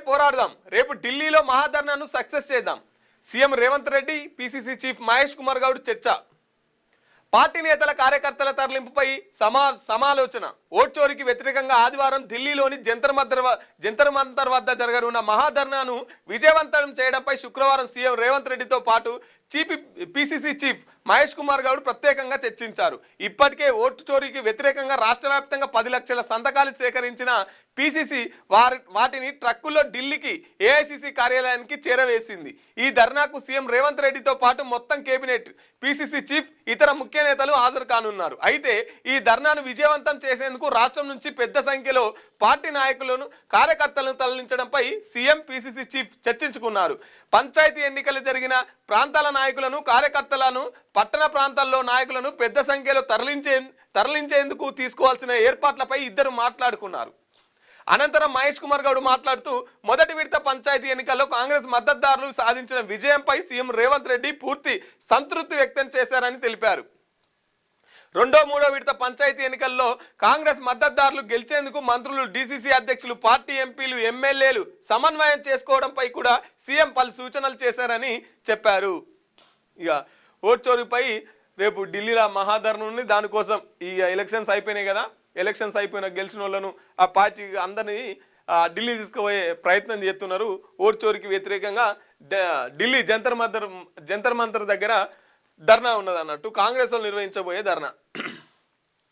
పోరాడదాం, రేపు ఢిల్లీలో మహాధర్నాను సక్సెస్ చేద్దాం. CM Revanth Reddy, PCC chief Mahesh Kumar Goud చర్చ. పార్టీ నేతల కార్యకర్తల తరలింపుపై సమాలోచన. ఓట్ చోరీకి వ్యతిరేకంగా ఆదివారం ఢిల్లీలోని జంతర్ మంతర్ వద్ద జరగనున్న మహాధర్నాను విజయవంతం చేయడంపై శుక్రవారం సీఎం రేవంత్ రెడ్డితో పాటు పిసిసి చీఫ్ మహేష్ కుమార్ గౌడ్ ప్రత్యేకంగా చర్చించారు. ఇప్పటికే ఓటు చోరీకి వ్యతిరేకంగా రాష్ట్ర వ్యాప్తంగా 10 లక్షల సంతకాలు సేకరించిన పిసిసి వాటిని ట్రక్కుల్లో ఢిల్లీకి ఏఐసిసి కార్యాలయానికి చేరవేసింది. ఈ ధర్నాకు సీఎం రేవంత్ రెడ్డితో పాటు మొత్తం కేబినెట్, పిసిసి చీఫ్, ఇతర ముఖ్య నేతలు హాజరు కానున్నారు. అయితే ఈ ధర్నాను విజయవంతం చేసేందుకు రాష్ట్రం నుంచి పెద్ద సంఖ్యలో పార్టీ నాయకులను, కార్యకర్తలను తరలించడంపై సీఎం, పిసిసి చీఫ్ చర్చించుకున్నారు. పంచాయతీ ఎన్నికలు జరిగిన ప్రాంతాల నాయకులను, కార్యకర్తలను, పట్టణ ప్రాంతాల్లో నాయకులను పెద్ద సంఖ్యలో తరలించేందుకు తీసుకోవాల్సిన ఏర్పాట్లపై ఇద్దరు మాట్లాడుకున్నారు. అనంతరం మహేష్ కుమార్ గౌడ్ మాట్లాడుతూ, మొదటి విడత పంచాయతీ ఎన్నికల్లో కాంగ్రెస్ మద్దతుదారులు సాధించిన విజయంపై సీఎం రేవంత్ రెడ్డి పూర్తి సంతృప్తి వ్యక్తం చేశారని తెలిపారు. రెండో, మూడో విడత పంచాయతీ ఎన్నికల్లో కాంగ్రెస్ మద్దతుదారులు గెలిచేందుకు మంత్రులు, డీసీసీ అధ్యక్షులు, పార్టీ ఎంపీలు, ఎమ్మెల్యేలు సమన్వయం చేసుకోవడంపై కూడా సీఎం పలు సూచనలు చేశారని చెప్పారు. ఇక ఓట్ చోరీపై రేపు ఢిల్లీలో మహాధర్నా ఉంది. దానికోసం ఈ ఎలక్షన్స్ అయిపోయినాయి కదా, ఎలక్షన్స్ అయిపోయిన గెలిచిన వాళ్ళను ఆ పార్టీ అందరినీ ఢిల్లీ తీసుకుపోయే ప్రయత్నం చేస్తున్నారు. ఓట్ చోరీకి వ్యతిరేకంగా ఢిల్లీ జంతర్ మంతర్ దగ్గర ధర్నా ఉన్నది అన్నట్టు, కాంగ్రెస్ వాళ్ళు నిర్వహించబోయే ధర్నా.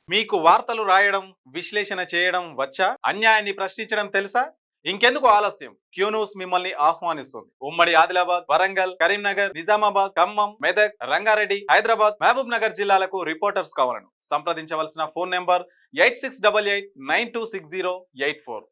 మీకు వార్తలు రాయడం, విశ్లేషణ చేయడం వచ్చా? అన్యాయాన్ని ప్రశ్నించడం తెలుసా? ఇంకెందుకు ఆలస్యం? క్యూ న్యూస్ మిమ్మల్ని ఆహ్వానిస్తుంది. ఉమ్మడి ఆదిలాబాద్, వరంగల్, కరీంనగర్, నిజామాబాద్, ఖమ్మం, మెదక్, రంగారెడ్డి, హైదరాబాద్, మహబూబ్ నగర్ జిల్లాలకు రిపోర్టర్స్ కావాలను సంప్రదించవలసిన ఫోన్ నెంబర్ 8688926084.